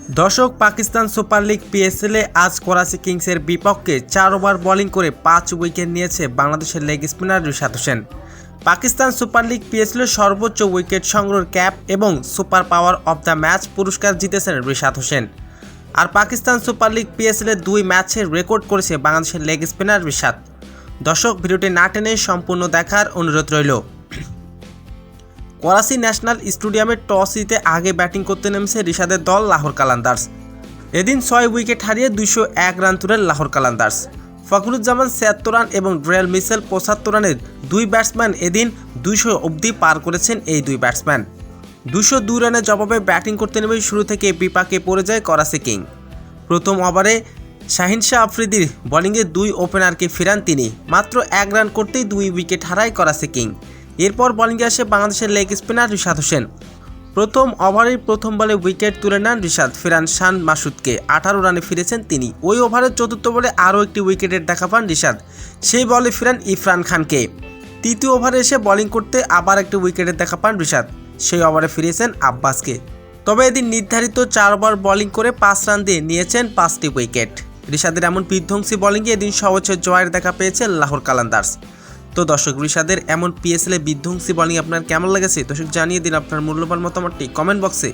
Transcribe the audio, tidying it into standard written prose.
দর্শক, Pakistan super league পিএসএলে আজ করাচি কিংসের বিপক্ষে 4 ওভার বোলিং করে 5 উইকেট নিয়েছে বাংলাদেশের leg spinner Rishad Hossain. Pakistan super league পিএসএলের সর্বোচ্চ উইকেট সংগ্রহের ক্যাপ এবং super power of the match পুরস্কার জিতেছেন রিশাদ হোসেন। আর পাকিস্তান সুপার লিগ পিএসএলের 2 ম্যাচে রেকর্ড করেছে বাংলাদেশের লেগ স্পিনার রিশাদ। দর্শক, ভিডিওটি না টেনে সম্পূর্ণ দেখার অনুরোধ রইল। করাচি ন্যাশনাল স্টেডিয়ামে টস জিতে আগে ব্যাটিং করতে নেমেছে রিশাদের দল লাহোর কালান্দার্স। এদিন 6 উইকেট হারিয়ে 201 রান তুলেন লাহোর কালান্দার্স। ফখরুজ্জামান 76 রান এবং ড্রেল মিচেল 75 রানের 2 ব্যাটসম্যান এদিন 200 অবধি পার করেছেন। এই 2 ব্যাটসম্যান 202 রানের জবাবে ব্যাটিং করতে নেমে শুরু থেকে বিপাকে পড়ে যায় করাচি কিং। প্রথম ওভারে শাহিন শাহ আফ্রিদির বোলিংয়ে 2 ওপেনারকে ফেরান তিনি। মাত্র 1 রান করতেই 2 উইকেট হারায় করাচি কিং। এরপর বোলিংয়ে আসে বাংলাদেশের লেগ স্পিনার রিশাদ হোসেন। প্রথম ওভারের প্রথম বলে উইকেট তুলে নেন রিশাদ, ফেরান শান মাসুদকে। 18 রানে ফিরেছেন তিনি। ওই ওভারের চতুর্থ বলে আরও একটি উইকেটের দেখা পান রিশাদ, সেই বলে ফেরান ইরফান খানকে। তৃতীয় ওভারে এসে বোলিং করতে আবার একটি উইকেটের দেখা পান রিশাদ, সেই ওভারে ফিরেছেন আব্বাসকে। তবে এদিন নির্ধারিত 4 ওভার বোলিং করে 5 রান দিয়ে নিয়েছেন 5টি উইকেট। রিশাদের এমন বিধ্বংসী বোলিংয়ে এদিন সর্বোচ্চ জয়ের দেখা পেয়েছে লাহোর কালান্দার্স। তো দর্শক, রিশাদের এমন পিএসএলে বিধ্বংসী বোলিং আপনার কেমন লেগেছে দর্শক জানিয়ে দিন আপনার মূল্যবান মতামতটি কমেন্ট বক্সে।